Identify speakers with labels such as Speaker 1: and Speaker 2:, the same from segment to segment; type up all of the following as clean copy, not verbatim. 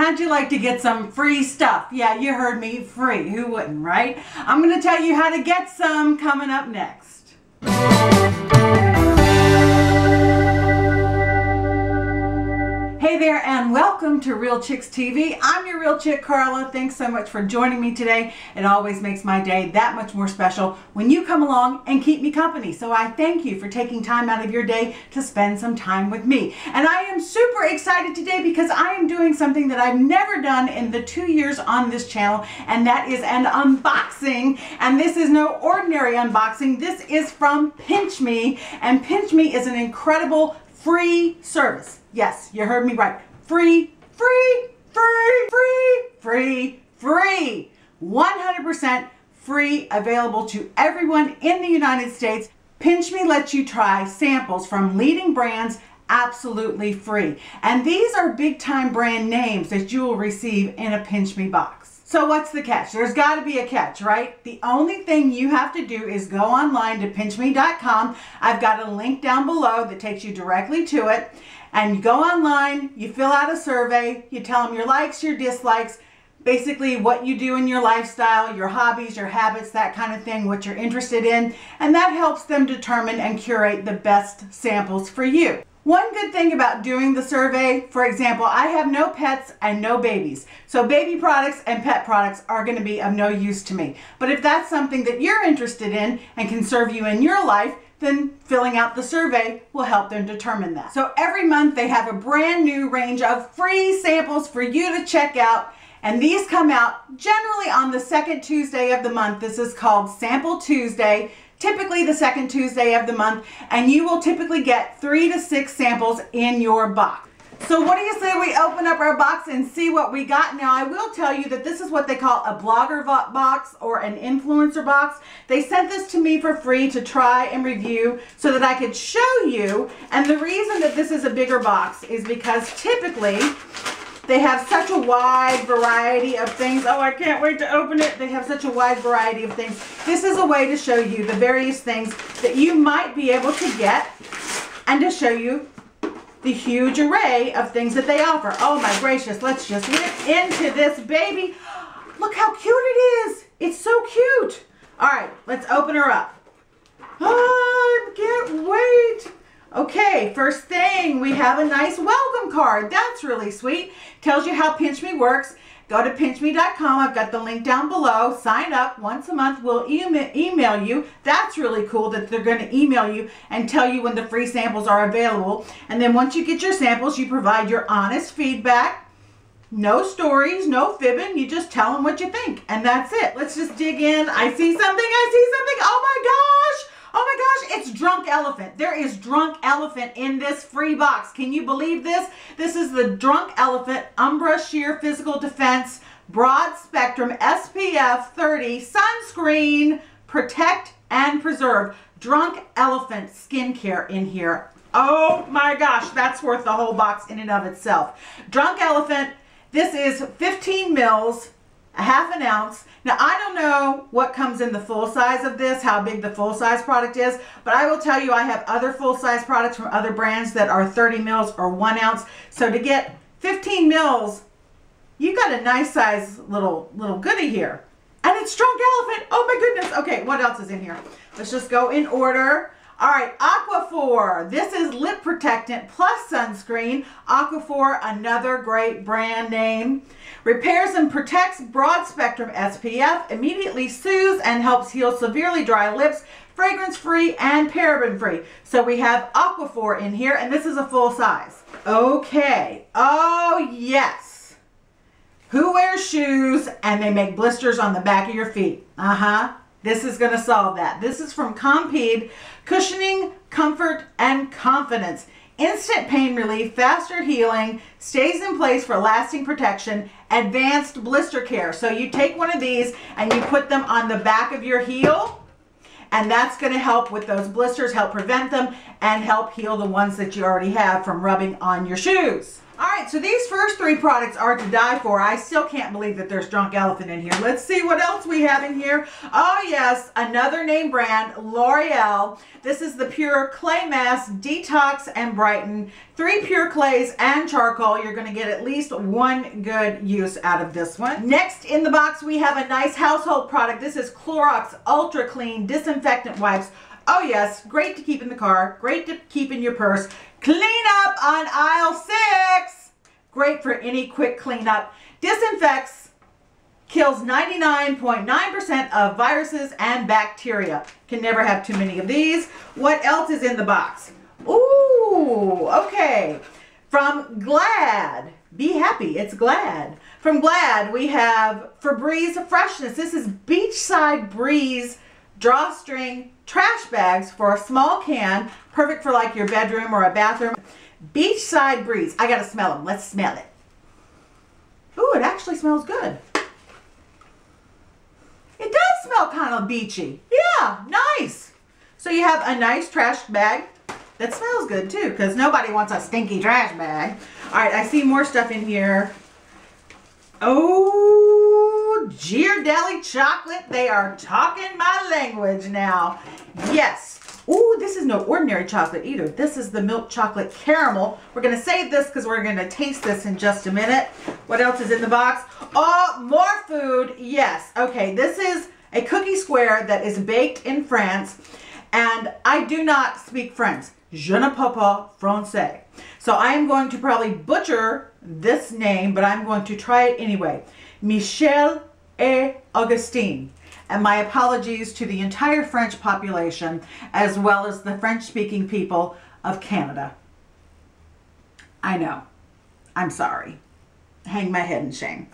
Speaker 1: How'd you like to get some free stuff? Yeah, you heard me, free. Who wouldn't, right? I'm going to tell you how to get some coming up next. Hey there and welcome to Real Chicks TV. I'm your Real Chick, Carla. Thanks so much for joining me today. It always makes my day that much more special when you come along and keep me company. So I thank you for taking time out of your day to spend some time with me. And I am super excited today because I am doing something that I've never done in the 2 years on this channel, and that is an unboxing. And this is no ordinary unboxing. This is from PINCHme, and PINCHme is an incredible free service. Yes, you heard me right. Free, free, free, free, free, free. 100% free, available to everyone in the United States. PINCHme lets you try samples from leading brands absolutely free. And these are big time brand names that you will receive in a PINCHme box. So what's the catch? There's got to be a catch, right? The only thing you have to do is go online to PINCHme.com. I've got a link down below that takes you directly to it. And you go online, you fill out a survey, you tell them your likes, your dislikes, basically what you do in your lifestyle, your hobbies, your habits, that kind of thing, what you're interested in. And that helps them determine and curate the best samples for you. One good thing about doing the survey, for example, I have no pets and no babies. So baby products and pet products are going to be of no use to me. But if that's something that you're interested in and can serve you in your life, then filling out the survey will help them determine that. So every month they have a brand new range of free samples for you to check out. And these come out generally on the second Tuesday of the month. This is called Sample Tuesday. Typically the second Tuesday of the month, and you will typically get 3 to 6 samples in your box. So what do you say we open up our box and see what we got? Now I will tell you that this is what they call a blogger box or an influencer box. They sent this to me for free to try and review so that I could show you. And the reason that this is a bigger box is because typically they have such a wide variety of things. Oh, I can't wait to open it. They have such a wide variety of things. This is a way to show you the various things that you might be able to get and to show you the huge array of things that they offer. Oh my gracious, let's just get into this baby. Look how cute it is. It's so cute. All right, let's open her up. Oh, I can't wait. Okay, first thing, we have a nice welcome card. That's really sweet. Tells you how PINCHme works. Go to PINCHme.com. I've got the link down below. Sign up once a month. We'll email you. That's really cool that they're going to email you and tell you when the free samples are available. And then once you get your samples, you provide your honest feedback. No stories, no fibbing. You just tell them what you think. And that's it. Let's just dig in. I see something. Oh my gosh. Oh my gosh, it's Drunk Elephant. There is Drunk Elephant in this free box. Can you believe this? This is the Drunk Elephant Umbra Sheer Physical Defense Broad Spectrum SPF 30 Sunscreen Protect and Preserve. Drunk Elephant skincare in here. Oh my gosh, that's worth the whole box in and of itself. Drunk Elephant, this is 15 mils. A ½ ounce. Now I don't know what comes in the full size of this, how big the full size product is, but I will tell you I have other full size products from other brands that are 30 mils or 1 ounce. So to get 15 mils, you got a nice size little goodie here. And it's Drunk Elephant. Oh my goodness. Okay, what else is in here? Let's just go in order. All right, Aquaphor. This is lip protectant plus sunscreen. Aquaphor, another great brand name. Repairs and protects broad spectrum SPF. Immediately soothes and helps heal severely dry lips. Fragrance free and paraben free. So we have Aquaphor in here, and this is a full size. Okay. Oh yes. Who wears shoes and they make blisters on the back of your feet? This is going to solve that. This is from Compeed, cushioning, comfort, and confidence. Instant pain relief, faster healing, stays in place for lasting protection, advanced blister care. So you take one of these and you put them on the back of your heel, and that's going to help with those blisters, help prevent them, and help heal the ones that you already have from rubbing on your shoes. All right, so these first three products are to die for. I still can't believe that there's Drunk Elephant in here. Let's see what else we have in here. Oh yes, another name brand, L'Oreal. This is the Pure Clay Mask Detox and Brighten. 3 pure clays and charcoal. You're gonna get at least one good use out of this one. Next in the box, we have a nice household product. This is Clorox Ultra Clean Disinfectant Wipes. Oh yes, great to keep in the car, great to keep in your purse. Clean up on aisle 6. Great for any quick cleanup. Disinfects, kills 99.9% of viruses and bacteria. Can never have too many of these. What else is in the box? Ooh, okay. From Glad, be happy, it's Glad. From Glad, we have Febreze Freshness. This is Beachside Breeze drawstring trash bags for a small can, perfect for like your bedroom or a bathroom. Beachside Breeze. I gotta smell them. Let's smell it. Ooh, it actually smells good. It does smell kind of beachy. Yeah, nice. So you have a nice trash bag that smells good too, because nobody wants a stinky trash bag. All right, I see more stuff in here. Oh, Ghirardelli chocolate. They are talking my language now. Yes. Ooh, this is no ordinary chocolate either. This is the milk chocolate caramel. We're going to save this because we're going to taste this in just a minute. What else is in the box? Oh, more food. Yes. Okay, this is a cookie square that is baked in France. And I do not speak French. Je ne parle pas français. So I am going to probably butcher this name, but I'm going to try it anyway. Michel et Augustine. And my apologies to the entire French population, as well as the French-speaking people of Canada. I know. I'm sorry. Hang my head in shame.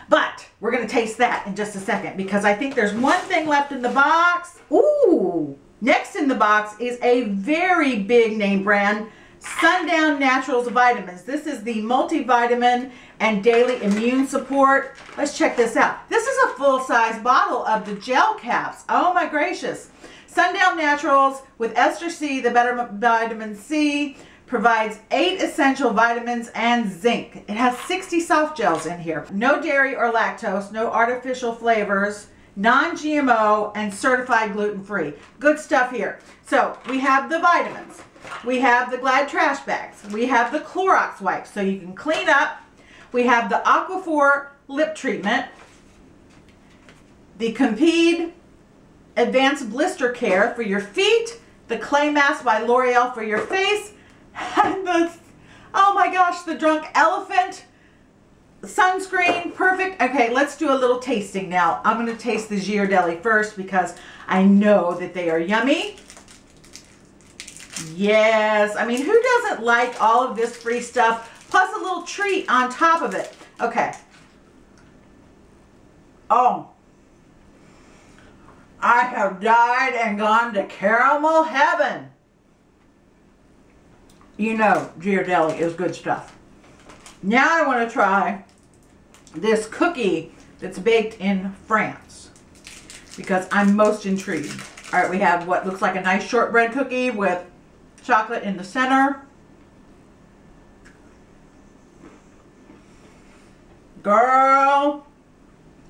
Speaker 1: But we're going to taste that in just a second, because I think there's one thing left in the box. Ooh! Next in the box is a very big name brand, Sundown Naturals Vitamins. This is the multivitamin and daily immune support. Let's check this out. This is a full-size bottle of the gel caps. Oh my gracious. Sundown Naturals with ester C, the better vitamin C, provides 8 essential vitamins and zinc. It has 60 soft gels in here. No dairy or lactose, no artificial flavors, non-GMO, and certified gluten-free. Good stuff here. So we have the vitamins. We have the Glad trash bags. We have the Clorox wipes so you can clean up. We have the Aquaphor lip treatment. The Compede Advanced Blister Care for your feet. The Clay Mask by L'Oreal for your face. And the, oh my gosh, the Drunk Elephant sunscreen. Perfect. Okay, let's do a little tasting now. I'm going to taste the Ghirardelli first because I know that they are yummy. Yes, I mean, who doesn't like all of this free stuff plus a little treat on top of it? Okay. Oh, I have died and gone to caramel heaven. You know, Ghirardelli is good stuff. Now I want to try this cookie that's baked in France because I'm most intrigued. All right, we have what looks like a nice shortbread cookie with chocolate in the center. Girl,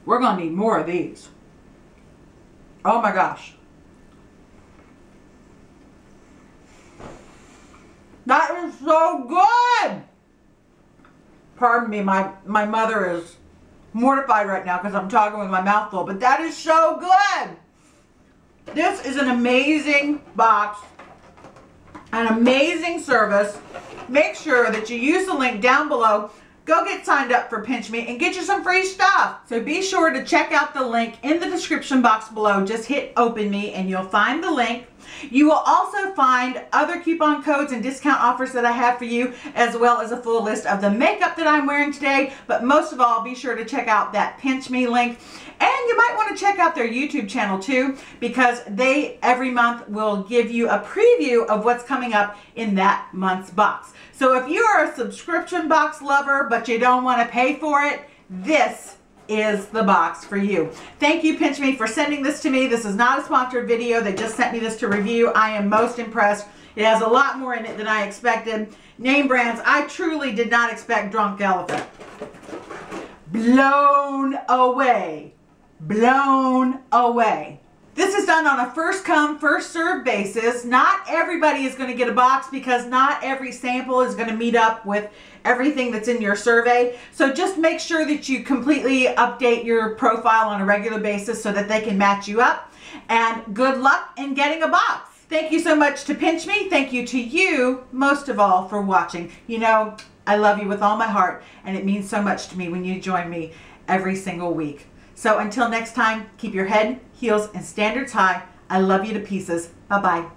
Speaker 1: we're gonna need more of these. Oh my gosh. That is so good. Pardon me, my mother is mortified right now because I'm talking with my mouth full, but that is so good. This is an amazing box. An amazing service. Make sure that you use the link down below. Go get signed up for PINCHme and get you some free stuff. So be sure to check out the link in the description box below. Just hit open me and you'll find the link. You will also find other coupon codes and discount offers that I have for you, as well as a full list of the makeup that I'm wearing today. But most of all, be sure to check out that PINCHme link. And you might want to check out their YouTube channel too, because they every month will give you a preview of what's coming up in that month's box. So if you are a subscription box lover, but you don't want to pay for it, this is the box for you. Thank you, PINCHme, for sending this to me. This is not a sponsored video. They just sent me this to review. I am most impressed. It has a lot more in it than I expected. Name brands. I truly did not expect Drunk Elephant. Blown away. Blown away. This is done on a first come, first served basis. Not everybody is going to get a box because not every sample is going to meet up with everything that's in your survey. So just make sure that you completely update your profile on a regular basis so that they can match you up. And good luck in getting a box. Thank you so much to PINCHme. Thank you to you, most of all, for watching. You know, I love you with all my heart, and it means so much to me when you join me every single week. So until next time, keep your head, heels, and standards high. I love you to pieces. Bye-bye.